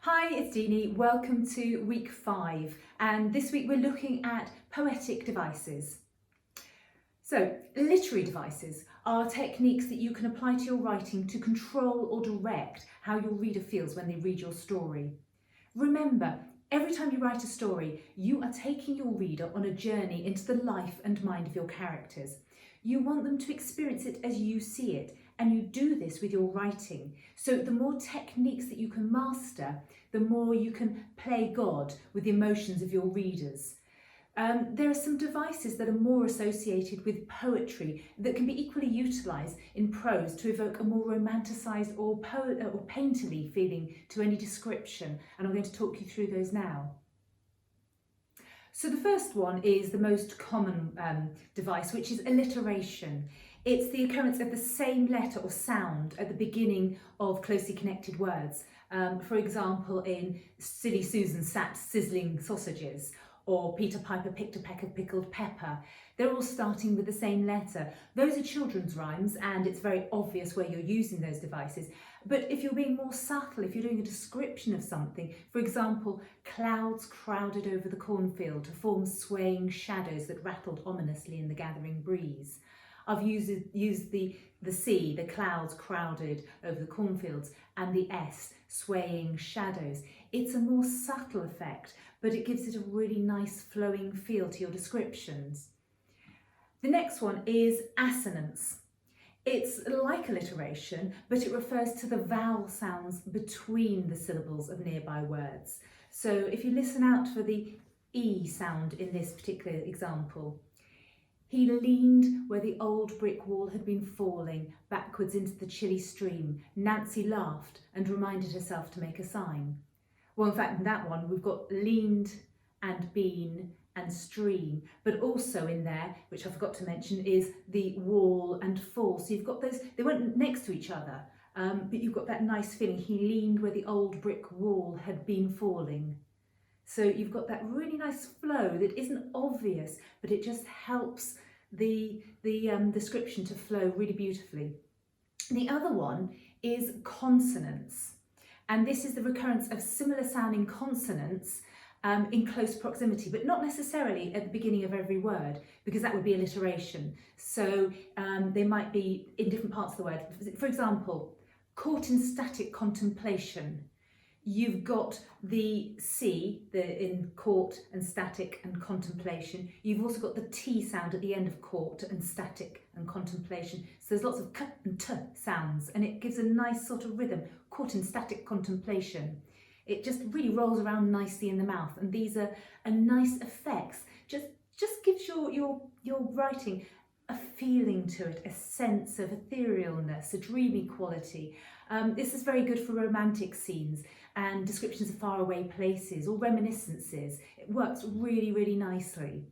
Hi, it's Jeannie. Welcome to week 5, and this week we're looking at poetic devices. So, literary devices are techniques that you can apply to your writing to control or direct how your reader feels when they read your story. Remember, every time you write a story, you are taking your reader on a journey into the life and mind of your characters. You want them to experience it as you see it, and you do this with your writing. So the more techniques that you can master, the more you can play God with the emotions of your readers. There are some devices that are more associated with poetry that can be equally utilised in prose to evoke a more romanticised or painterly feeling to any description, and I'm going to talk you through those now. So the first one is the most common device, which is alliteration. It's the occurrence of the same letter or sound at the beginning of closely connected words. For example, in Silly Susan sat sizzling sausages, or Peter Piper picked a peck of pickled pepper. They're all starting with the same letter. Those are children's rhymes, and it's very obvious where you're using those devices. But if you're being more subtle, if you're doing a description of something, for example, clouds crowded over the cornfield to form swaying shadows that rattled ominously in the gathering breeze. I've used the C, the clouds crowded over the cornfields, and the S, swaying shadows. It's a more subtle effect, but it gives it a really nice flowing feel to your descriptions. The next one is assonance. It's like alliteration, but it refers to the vowel sounds between the syllables of nearby words. So if you listen out for the E sound in this particular example, he leaned where the old brick wall had been falling backwards into the chilly stream. Nancy laughed and reminded herself to make a sign. Well, in fact, in that one, we've got leaned and been and stream, but also in there, which I forgot to mention, is the wall and fall. So you've got those, they weren't next to each other, but you've got that nice feeling. He leaned where the old brick wall had been falling. So you've got that really nice flow that isn't obvious, but it just helps the description to flow really beautifully. The other one is consonance. And this is the recurrence of similar sounding consonants in close proximity, but not necessarily at the beginning of every word, because that would be alliteration. So they might be in different parts of the word. For example, caught in static contemplation. You've got the C in caught and static and contemplation. You've also got the T sound at the end of caught and static and contemplation. So there's lots of K and T sounds, and it gives a nice sort of rhythm. Caught in static contemplation. It just really rolls around nicely in the mouth, and these are nice effects. Just gives your writing a feeling to it, a sense of etherealness, a dreamy quality. This is very good for romantic scenes and descriptions of faraway places or reminiscences. It works really, really nicely.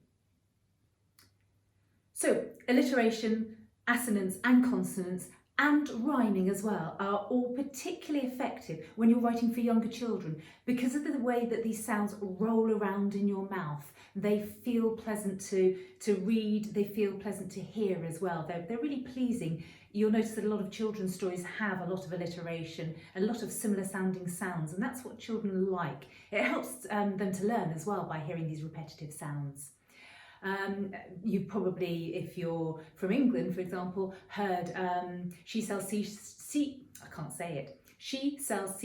So, alliteration, assonance and consonance and rhyming as well are all particularly effective when you're writing for younger children because of the way that these sounds roll around in your mouth. They feel pleasant to read, they feel pleasant to hear as well. They're really pleasing. You'll notice that a lot of children's stories have a lot of alliteration, a lot of similar sounding sounds, and that's what children like. It helps them to learn as well by hearing these repetitive sounds. You probably, if you're from England, for example, heard she sells I can't say it. She sells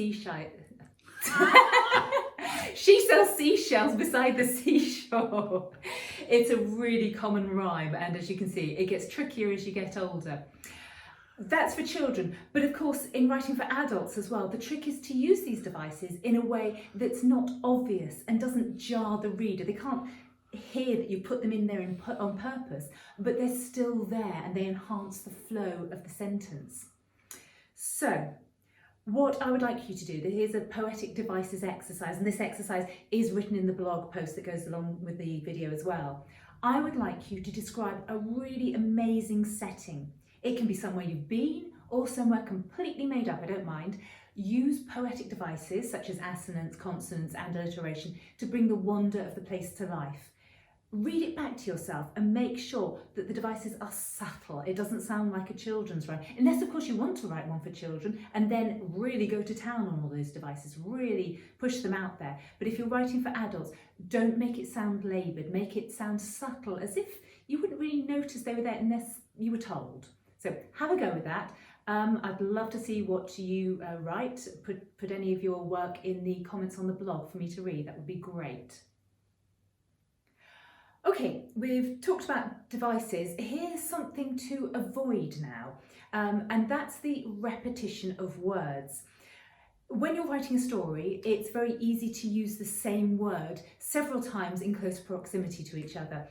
she sells seashells beside the seashore. It's a really common rhyme, and as you can see, it gets trickier as you get older. That's for children, but of course in writing for adults as well, the trick is to use these devices in a way that's not obvious and doesn't jar the reader. They can't hear that you put them in there on purpose, but they're still there and they enhance the flow of the sentence. So what I would like you to do, here's a Poetic Devices exercise, and this exercise is written in the blog post that goes along with the video as well. I would like you to describe a really amazing setting. It can be somewhere you've been or somewhere completely made up, I don't mind. Use poetic devices such as assonance, consonance and alliteration to bring the wonder of the place to life. read it back to yourself and make sure that the devices are subtle. It doesn't sound like a children's rhyme, unless of course you want to write one for children and then really go to town on all those devices, really push them out there. But if you're writing for adults, don't make it sound laboured, make it sound subtle, as if you wouldn't really notice they were there unless you were told. So have a go with that. I'd love to see what you write. Put any of your work in the comments on the blog for me to read. That would be great. Okay, we've talked about devices. Here's something to avoid now, and that's the repetition of words. When you're writing a story, it's very easy to use the same word several times in close proximity to each other.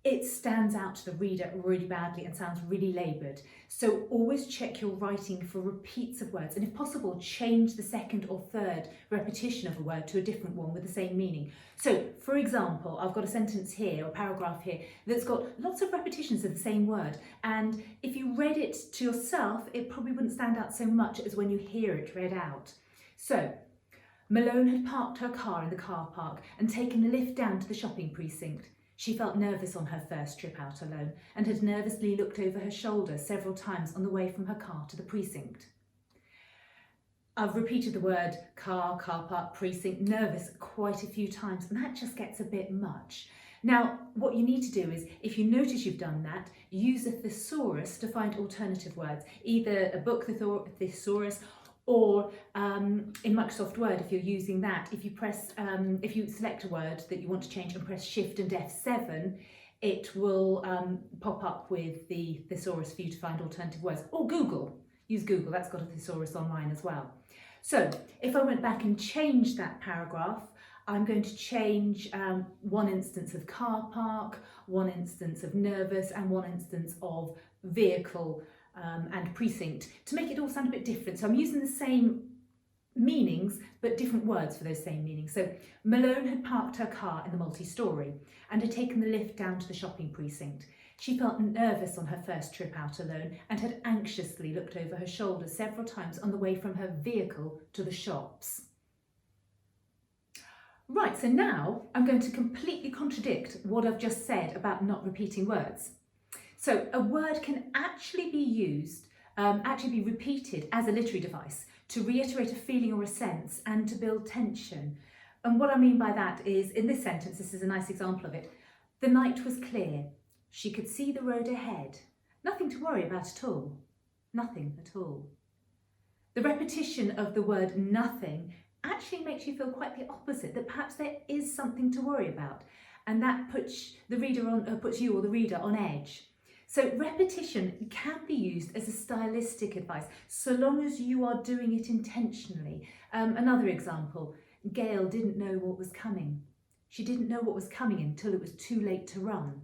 It stands out to the reader really badly and sounds really laboured. So always check your writing for repeats of words, and if possible, change the second or third repetition of a word to a different one with the same meaning. So, for example, I've got a sentence here, or a paragraph here, that's got lots of repetitions of the same word, and if you read it to yourself, it probably wouldn't stand out so much as when you hear it read out. So, Malone had parked her car in the car park and taken the lift down to the shopping precinct. She felt nervous on her first trip out alone and had nervously looked over her shoulder several times on the way from her car to the precinct. I've repeated the word car, car park, precinct, nervous quite a few times, and that just gets a bit much. Now, what you need to do is, if you notice you've done that, use a thesaurus to find alternative words, either a book thesaurus or in Microsoft Word, if you're using that, if you select a word that you want to change and press Shift and F7, it will pop up with the thesaurus for you to find alternative words. Or Google, use Google, that's got a thesaurus online as well. So if I went back and changed that paragraph, I'm going to change one instance of car park, one instance of nervous, and one instance of vehicle and precinct to make it all sound a bit different. So I'm using the same meanings but different words for those same meanings. So Malone had parked her car in the multi-storey and had taken the lift down to the shopping precinct. She felt nervous on her first trip out alone and had anxiously looked over her shoulder several times on the way from her vehicle to the shops. Right, so now I'm going to completely contradict what I've just said about not repeating words. So a word can actually be used, be repeated as a literary device to reiterate a feeling or a sense and to build tension. And what I mean by that is, in this sentence, this is a nice example of it. The night was clear. She could see the road ahead. Nothing to worry about at all. Nothing at all. The repetition of the word nothing actually makes you feel quite the opposite, that perhaps there is something to worry about. And that puts you or the reader on edge. So repetition can be used as a stylistic advice, so long as you are doing it intentionally. Another example, Gail didn't know what was coming. She didn't know what was coming until it was too late to run.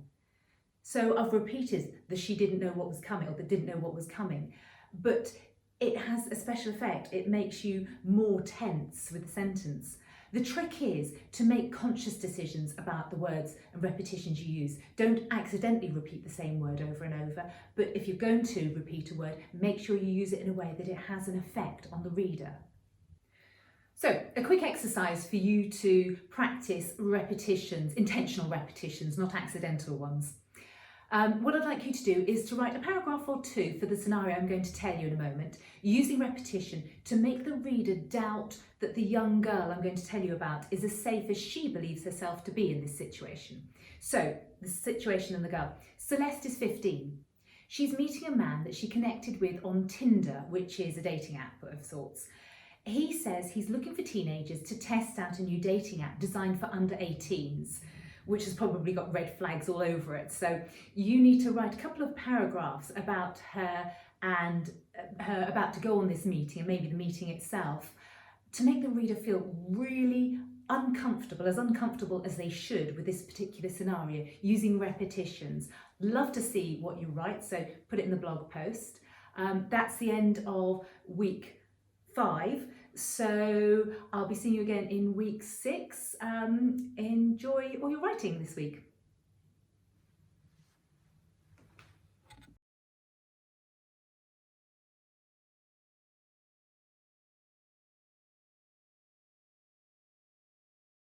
So I've repeated the she didn't know what was coming, or the didn't know what was coming, but it has a special effect. It makes you more tense with the sentence. The trick is to make conscious decisions about the words and repetitions you use. Don't accidentally repeat the same word over and over, but if you're going to repeat a word, make sure you use it in a way that it has an effect on the reader. So, a quick exercise for you to practice repetitions, intentional repetitions, not accidental ones. What I'd like you to do is to write a paragraph or two for the scenario I'm going to tell you in a moment, using repetition to make the reader doubt that the young girl I'm going to tell you about is as safe as she believes herself to be in this situation. So, the situation and the girl. Celeste is 15. She's meeting a man that she connected with on Tinder, which is a dating app of sorts. He says he's looking for teenagers to test out a new dating app designed for under 18s. Which has probably got red flags all over it. So you need to write a couple of paragraphs about her and her about to go on this meeting, and maybe the meeting itself, to make the reader feel really uncomfortable as they should with this particular scenario, using repetitions. Love to see what you write, so put it in the blog post. That's the end of week 5. So I'll be seeing you again in week 6. Enjoy all your writing this week.